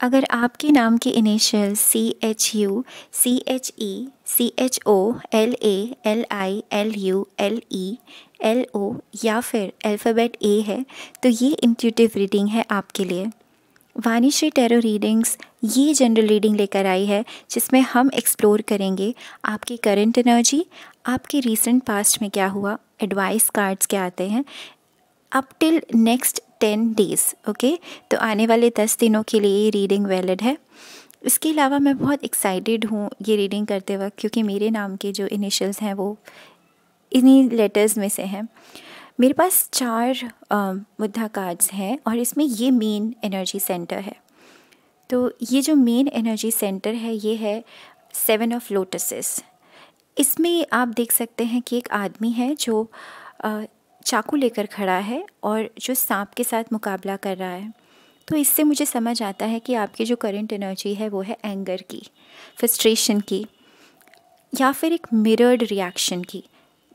अगर आपके नाम के initial CHU, CHE, CHO, LA, LI, LU, LE, LO या फिर अल्फ़ाबेट A है तो ये इंट्यूटिव रीडिंग है आपके लिए। वाणीश्री टैरो रीडिंग्स ये जनरल रीडिंग लेकर आई है जिसमें हम एक्सप्लोर करेंगे आपकी करंट एनर्जी, आपके रीसेंट पास्ट में क्या हुआ, एडवाइस कार्ड्स क्या आते हैं up till next 10 days. Okay, तो आने वाले 10 दिनों के लिए ये रीडिंग वैलिड है। इसके अलावा मैं बहुत एक्साइटेड हूँ ये रीडिंग करते वक्त क्योंकि मेरे नाम के जो इनिशियल्स हैं वो इन्हीं लेटर्स में से हैं। मेरे पास 4 मुद्दा कार्ड्स हैं और इसमें ये मेन एनर्जी सेंटर है। तो ये जो मेन एनर्जी सेंटर है ये है 7 ऑफ लोटसेस। इसमें आप देख सकते हैं कि एक आदमी है जो चाकू लेकर खड़ा है और जो सांप के साथ मुकाबला कर रहा है। तो इससे मुझे समझ आता है कि आपकी जो करंट एनर्जी है वो है एंगर की, फ्रस्ट्रेशन की, या फिर एक मिरर्ड रिएक्शन की।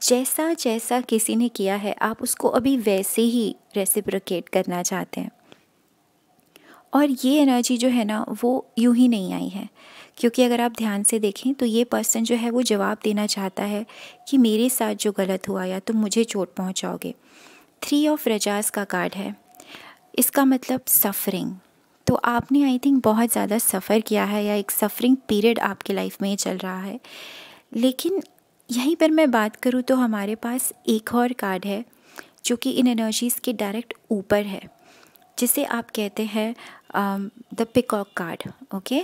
जैसा जैसा किसी ने किया है आप उसको अभी वैसे ही रेसिप्रोकेट करना चाहते हैं। और ये एनर्जी जो है ना वो यूं ही नहीं आई है, क्योंकि अगर आप ध्यान से देखें तो ये पर्सन जो है वो जवाब देना चाहता है कि मेरे साथ जो गलत हुआ या तुम मुझे चोट पहुंचाओगे। 3 ऑफ रजास का कार्ड है, इसका मतलब सफ़रिंग। तो आपने आई थिंक बहुत ज़्यादा सफ़र किया है या एक सफ़रिंग पीरियड आपके लाइफ में चल रहा है। लेकिन यहीं पर मैं बात करूँ तो हमारे पास एक और कार्ड है जो कि इन एनर्जीज़ के डायरेक्ट ऊपर है, जिसे आप कहते हैं द पिकॉक कार्ड। ओके,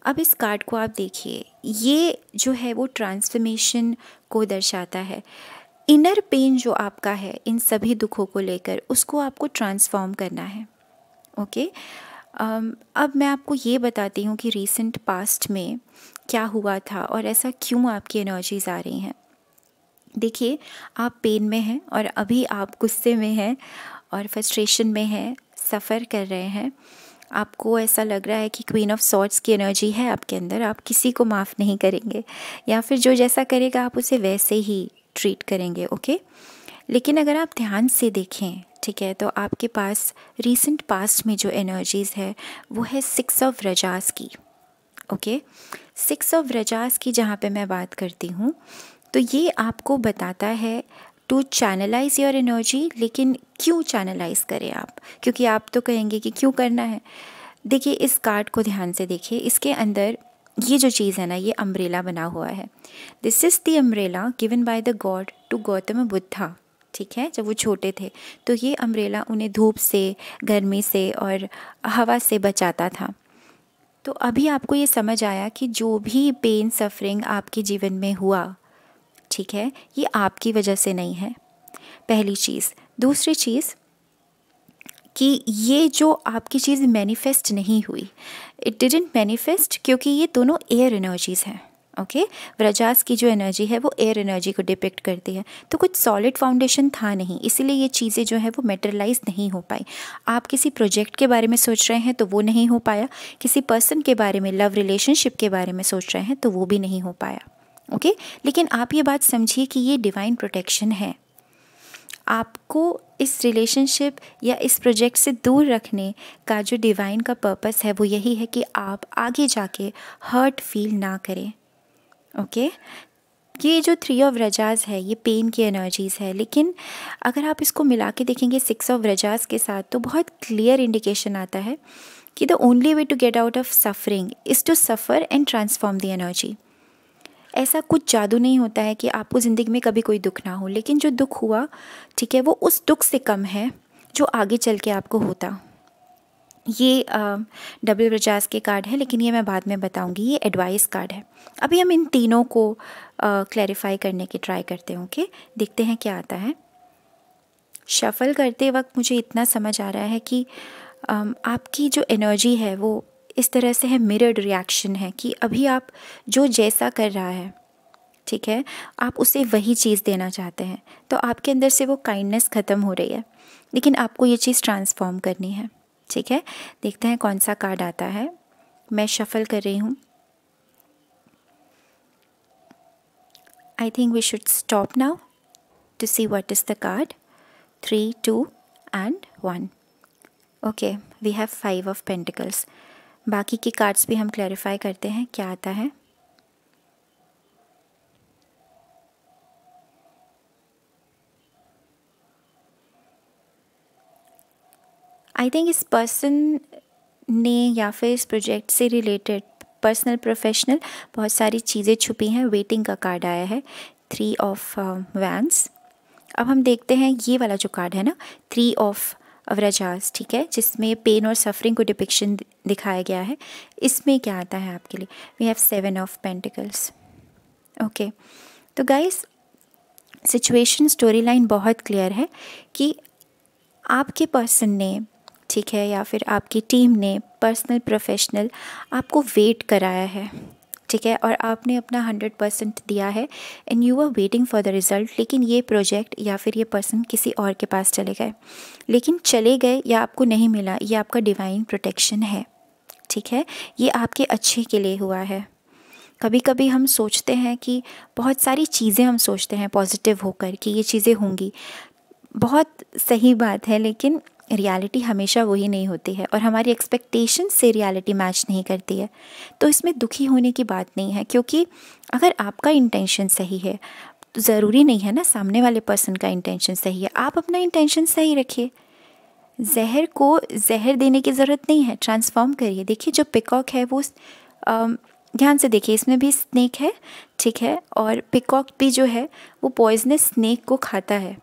अब इस कार्ड को आप देखिए, ये जो है वो ट्रांसफॉर्मेशन को दर्शाता है। इनर पेन जो आपका है इन सभी दुखों को लेकर, उसको आपको ट्रांसफॉर्म करना है। ओके, अब मैं आपको ये बताती हूँ कि रीसेंट पास्ट में क्या हुआ था और ऐसा क्यों आपकी एनर्जीज़ आ रही हैं। देखिए, आप पेन में हैं और अभी आप गुस्से में हैं और फ्रस्ट्रेशन में हैं, सफ़र कर रहे हैं। आपको ऐसा लग रहा है कि क्वीन ऑफ सॉर्ड्स की एनर्जी है आपके अंदर, आप किसी को माफ़ नहीं करेंगे या फिर जो जैसा करेगा आप उसे वैसे ही ट्रीट करेंगे। ओके, लेकिन अगर आप ध्यान से देखें, ठीक है, तो आपके पास रीसेंट पास्ट में जो एनर्जीज़ है वो है 6 ऑफ रजास की। ओके, 6 ऑफ रजास की जहाँ पे मैं बात करती हूँ तो ये आपको बताता है टू चैनलाइज योर एनर्जी। लेकिन क्यों चैनलाइज करें आप, क्योंकि आप तो कहेंगे कि क्यों करना है। देखिए, इस कार्ड को ध्यान से देखिए, इसके अंदर ये जो चीज़ है ना, ये अम्ब्रेला बना हुआ है। This is the umbrella given by the god to Gautam Buddha. ठीक है, जब वो छोटे थे तो ये अम्ब्रेला उन्हें धूप से, गर्मी से और हवा से बचाता था। तो अभी आपको ये समझ आया कि जो भी पेन सफरिंग आपके जीवन में हुआ, ठीक है, ये आपकी वजह से नहीं है, पहली चीज़। दूसरी चीज़ कि ये जो आपकी चीज़ मैनिफेस्ट नहीं हुई, इट डिडंट मैनिफेस्ट, क्योंकि ये दोनों एयर एनर्जीज़ हैं। ओके, व्रजास की जो एनर्जी है वो एयर एनर्जी को डिपिक्ट करती है। तो कुछ सॉलिड फाउंडेशन था नहीं, इसीलिए ये चीज़ें जो है वो मेटेरियलाइज नहीं हो पाई। आप किसी प्रोजेक्ट के बारे में सोच रहे हैं तो वो नहीं हो पाया, किसी पर्सन के बारे में, लव रिलेशनशिप के बारे में सोच रहे हैं तो वो भी नहीं हो पाया। ओके, लेकिन आप ये बात समझिए कि ये डिवाइन प्रोटेक्शन है। आपको इस रिलेशनशिप या इस प्रोजेक्ट से दूर रखने का जो डिवाइन का पर्पस है वो यही है कि आप आगे जाके हर्ट फील ना करें। ओके, ये जो 3 ऑफ रजास है ये पेन की एनर्जीज़ है, लेकिन अगर आप इसको मिला के देखेंगे 6 ऑफ रजास के साथ तो बहुत क्लियर इंडिकेशन आता है कि the only way to get out of suffering is to suffer and transform the energy. ऐसा कुछ जादू नहीं होता है कि आपको ज़िंदगी में कभी कोई दुख ना हो, लेकिन जो दुख हुआ, ठीक है, वो उस दुख से कम है जो आगे चल के आपको होता। ये डबल रजास के कार्ड है, लेकिन ये मैं बाद में बताऊंगी। ये एडवाइस कार्ड है। अभी हम इन तीनों को क्लैरिफाई करने की ट्राई करते हैं। ओके, देखते हैं क्या आता है। शफल करते वक्त मुझे इतना समझ आ रहा है कि आपकी जो एनर्जी है वो इस तरह से है, मिरर्ड रिएक्शन है कि अभी आप जो जैसा कर रहा है, ठीक है, आप उसे वही चीज़ देना चाहते हैं। तो आपके अंदर से वो काइंडनेस ख़त्म हो रही है, लेकिन आपको ये चीज़ ट्रांसफॉर्म करनी है। ठीक है, देखते हैं कौन सा कार्ड आता है। मैं शफल कर रही हूँ। I think we should stop now to see what is the card. 3, 2 and 1. Okay, we have 5 of Pentacles. बाकी के कार्ड्स भी हम क्लैरिफाई करते हैं क्या आता है। आई थिंक इस पर्सन ने या फिर इस प्रोजेक्ट से रिलेटेड पर्सनल प्रोफेशनल बहुत सारी चीज़ें छुपी हैं। वेटिंग का कार्ड आया है, 3 ऑफ वैंड्स। अब हम देखते हैं ये वाला जो कार्ड है ना, 3 ऑफ व्रजास, ठीक है, जिसमें पेन और सफरिंग को डिपिक्शन दिखाया गया है। इसमें क्या आता है आपके लिए? We have 7 of pentacles. Okay, तो गाइस सिचुएशन स्टोरी लाइन बहुत क्लियर है कि आपके पर्सन ने, ठीक है, या फिर आपकी टीम ने, पर्सनल प्रोफेशनल, आपको वेट कराया है, ठीक है, और आपने अपना 100% दिया है and you are waiting for the result. लेकिन ये प्रोजेक्ट या फिर ये पर्सन किसी और के पास चले गए, लेकिन चले गए या आपको नहीं मिला, ये आपका डिवाइन प्रोटेक्शन है, ठीक है, ये आपके अच्छे के लिए हुआ है। कभी कभी हम सोचते हैं कि बहुत सारी चीज़ें हम सोचते हैं पॉजिटिव होकर कि ये चीज़ें होंगी, बहुत सही बात है, लेकिन रियलिटी हमेशा वही नहीं होती है और हमारी एक्सपेक्टेशन से रियलिटी मैच नहीं करती है। तो इसमें दुखी होने की बात नहीं है, क्योंकि अगर आपका इंटेंशन सही है तो ज़रूरी नहीं है ना सामने वाले पर्सन का इंटेंशन सही है। आप अपना इंटेंशन सही रखिए, जहर को जहर देने की ज़रूरत नहीं है, ट्रांसफॉर्म करिए। देखिए जो पिकॉक है वो ध्यान से देखिए, इसमें भी स्नेक है, ठीक है, और पिकॉक भी जो है वो पॉइजनस स्नेक को खाता है।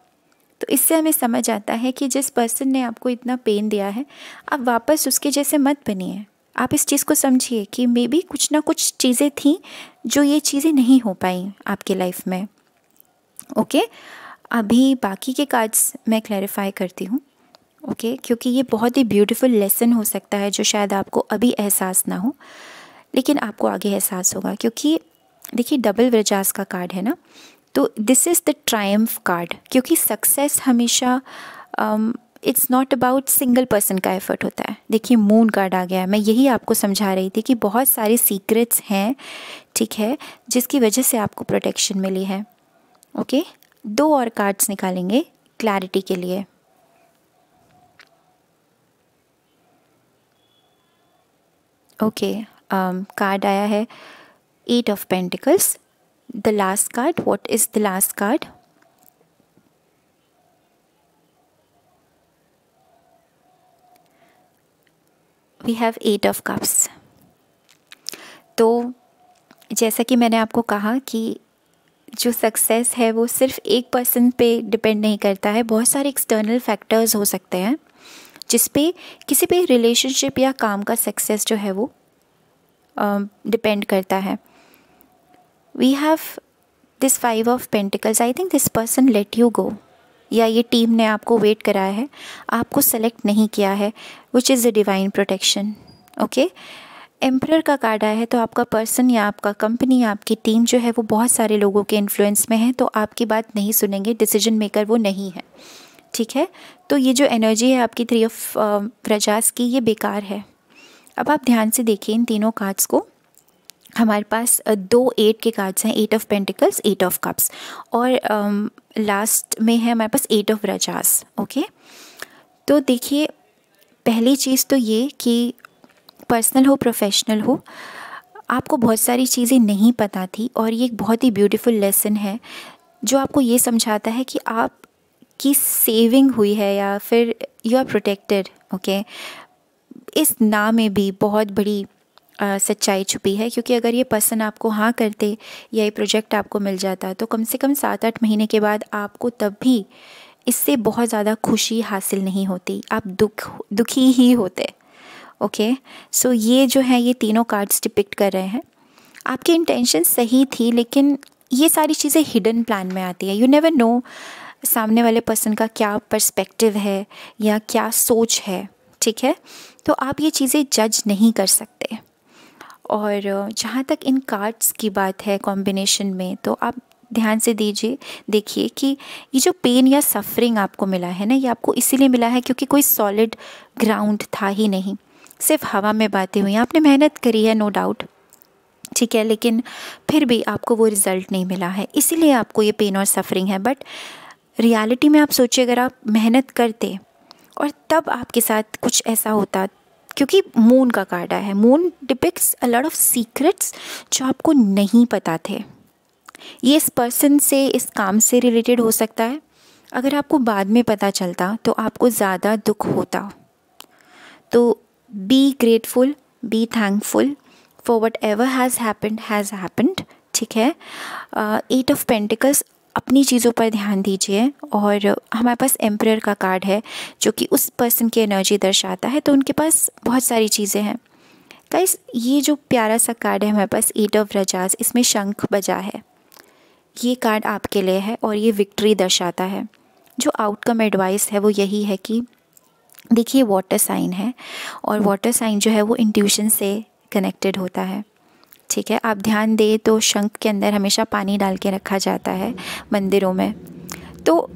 तो इससे हमें समझ आता है कि जिस पर्सन ने आपको इतना पेन दिया है, आप वापस उसके जैसे मत बनिए। आप इस चीज़ को समझिए कि मे बी कुछ ना कुछ चीज़ें थी जो ये चीज़ें नहीं हो पाई आपके लाइफ में। ओके, अभी बाकी के कार्ड्स मैं क्लैरिफाई करती हूँ, ओके, क्योंकि ये बहुत ही ब्यूटीफुल लेसन हो सकता है जो शायद आपको अभी एहसास ना हो, लेकिन आपको आगे एहसास होगा। क्योंकि देखिए डबल व्रजास का कार्ड है ना, तो this is the Triumph card, क्योंकि सक्सेस हमेशा it's not about single person का एफर्ट होता है। देखिए मून कार्ड आ गया है, मैं यही आपको समझा रही थी कि बहुत सारे सीक्रेट्स हैं, ठीक है, जिसकी वजह से आपको प्रोटेक्शन मिली है। ओके, 2 और कार्ड्स निकालेंगे क्लैरिटी के लिए। ओके, कार्ड आया है 8 of pentacles. The last card, what is the last card? We have 8 of cups. तो जैसा कि मैंने आपको कहा कि जो सक्सेस है वो सिर्फ एक पर्सन पे डिपेंड नहीं करता है, बहुत सारे एक्सटर्नल फैक्टर्स हो सकते हैं जिस पे किसी पे रिलेशनशिप या काम का सक्सेस जो है वो डिपेंड करता है। We have this 5 of pentacles. I think this person let you go, या ये टीम ने आपको वेट कराया है, आपको सेलेक्ट नहीं किया है, which is the divine protection. Okay, emperor का कार्ड आया है, तो आपका पर्सन या आपका कंपनी, आपकी टीम जो है वो बहुत सारे लोगों के इन्फ्लुएंस में है, तो आपकी बात नहीं सुनेंगे, डिसीजन मेकर वो नहीं है, ठीक है। तो ये जो एनर्जी है आपकी 3 ऑफ व्रजास की, ये बेकार है। अब आप ध्यान से देखिए इन तीनों कार्ड्स को। हमारे पास 2 8 के कार्ड्स हैं, 8 ऑफ पेंटिकल्स, 8 ऑफ कप्स, और लास्ट में है हमारे पास 8 ऑफ व्रजास। ओके, तो देखिए पहली चीज़ तो ये कि पर्सनल हो प्रोफेशनल हो, आपको बहुत सारी चीज़ें नहीं पता थी, और ये एक बहुत ही ब्यूटीफुल लेसन है जो आपको ये समझाता है कि आप की सेविंग हुई है या फिर यू आर प्रोटेक्टेड। ओके, इस ना में भी बहुत बड़ी सच्चाई छुपी है, क्योंकि अगर ये पर्सन आपको हाँ करते या ये प्रोजेक्ट आपको मिल जाता तो कम से कम 7-8 महीने के बाद आपको तब भी इससे बहुत ज़्यादा खुशी हासिल नहीं होती, आप दुखी ही होते। ओके, सो ये जो है ये तीनों कार्ड्स डिपिक्ट कर रहे हैं आपकी इंटेंशन सही थी, लेकिन ये सारी चीज़ें हिडन प्लान में आती है। यू नेवर नो सामने वाले पर्सन का क्या पर्सपेक्टिव है या क्या सोच है, ठीक है, तो आप ये चीज़ें जज नहीं कर सकते। और जहाँ तक इन कार्ड्स की बात है कॉम्बिनेशन में, तो आप ध्यान से देखिए कि ये जो पेन या सफरिंग आपको मिला है ना, ये आपको इसीलिए मिला है क्योंकि कोई सॉलिड ग्राउंड था ही नहीं, सिर्फ हवा में बातें हुई। आपने मेहनत करी है नो डाउट, ठीक है, लेकिन फिर भी आपको वो रिज़ल्ट नहीं मिला है, इसीलिए आपको ये पेन और सफरिंग है। बट रियलिटी में आप सोचिए, अगर आप मेहनत करते और तब आपके साथ कुछ ऐसा होता क्योंकि मून का कार्ड आया है। Moon depicts a lot of secrets जो आपको नहीं पता थे। ये इस पर्सन से, इस काम से रिलेटेड हो सकता है। अगर आपको बाद में पता चलता तो आपको ज़्यादा दुख होता। तो be grateful, be thankful for what ever has happened. ठीक है। 8 ऑफ पेंटिकल्स, अपनी चीज़ों पर ध्यान दीजिए। और हमारे पास एम्परर का कार्ड है जो कि उस पर्सन की एनर्जी दर्शाता है, तो उनके पास बहुत सारी चीज़ें हैं। गाइस, ये जो प्यारा सा कार्ड है हमारे पास 8 ऑफ रजास, इसमें शंख बजा है। ये कार्ड आपके लिए है और ये विक्ट्री दर्शाता है। जो आउटकम एडवाइस है वो यही है कि देखिए, वाटर साइन है और वाटर साइन जो है वो इंट्यूशन से कनेक्टेड होता है। ठीक है। आप ध्यान दें तो शंख के अंदर हमेशा पानी डाल के रखा जाता है मंदिरों में। तो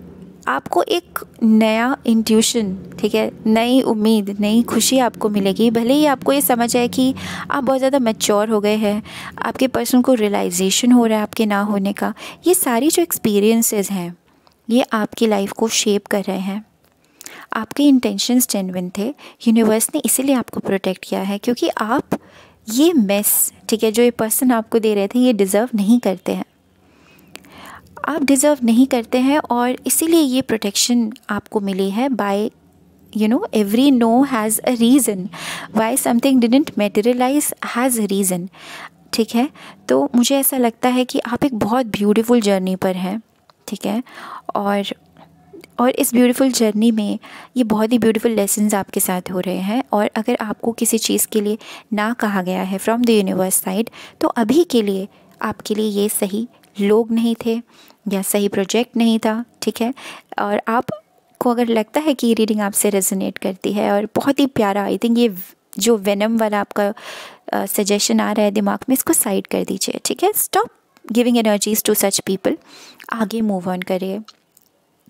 आपको एक नया इंट्यूशन, ठीक है, नई उम्मीद, नई खुशी आपको मिलेगी। भले ही आपको ये समझ आए कि आप बहुत ज़्यादा मैच्योर हो गए हैं, आपके पर्सन को रियलाइजेशन हो रहा है आपके ना होने का। ये सारी जो एक्सपीरियंसेस हैं ये आपकी लाइफ को शेप कर रहे हैं। आपके इंटेंशंस जेन्युइन थे, यूनिवर्स ने इसीलिए आपको प्रोटेक्ट किया है, क्योंकि आप ये मेस, ठीक है, जो ये पर्सन आपको दे रहे थे, ये डिज़र्व नहीं करते हैं। आप डिज़र्व नहीं करते हैं और इसीलिए ये प्रोटेक्शन आपको मिली है। By every no has a reason, why something didn't materialise has a reason. ठीक है। तो मुझे ऐसा लगता है कि आप एक बहुत ब्यूटीफुल जर्नी पर हैं। ठीक है। और इस ब्यूटीफुल जर्नी में ये बहुत ही ब्यूटीफुल लेसन्स आपके साथ हो रहे हैं। और अगर आपको किसी चीज़ के लिए ना कहा गया है फ्रॉम द यूनिवर्स साइड, तो अभी के लिए आपके लिए ये सही लोग नहीं थे या सही प्रोजेक्ट नहीं था। ठीक है। और आपको अगर लगता है कि ये रीडिंग आपसे रेजोनेट करती है और बहुत ही प्यारा, आई थिंक ये जो वेनम वाला आपका सजेशन आ रहा है दिमाग में, इसको साइड कर दीजिए। ठीक है। Stop giving energies to such people. आगे मूव ऑन करिए।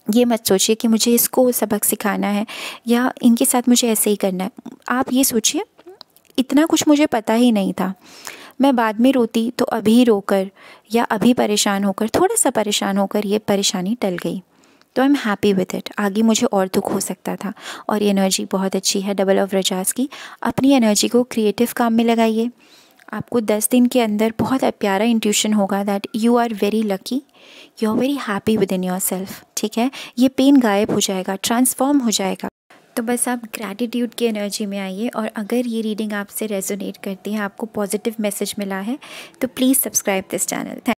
ये मत सोचिए कि मुझे इसको सबक सिखाना है या इनके साथ मुझे ऐसे ही करना है। आप ये सोचिए, इतना कुछ मुझे पता ही नहीं था, मैं बाद में रोती तो अभी रोकर या अभी परेशान होकर, थोड़ा सा परेशान होकर ये परेशानी टल गई, तो I am happy with it. आगे मुझे और दुख हो सकता था। और ये एनर्जी बहुत अच्छी है डबल ऑफ रजास की। अपनी एनर्जी को क्रिएटिव काम में लगाइए। आपको 10 दिन के अंदर बहुत प्यारा इंट्यूशन होगा that you are very lucky, you are very happy within yourself. ठीक है। ये पेन गायब हो जाएगा, ट्रांसफॉर्म हो जाएगा। तो बस आप ग्रैटिट्यूड की एनर्जी में आइए। और अगर ये रीडिंग आपसे रेजोनेट करती है, आपको पॉजिटिव मैसेज मिला है, तो प्लीज़ सब्सक्राइब दिस चैनल।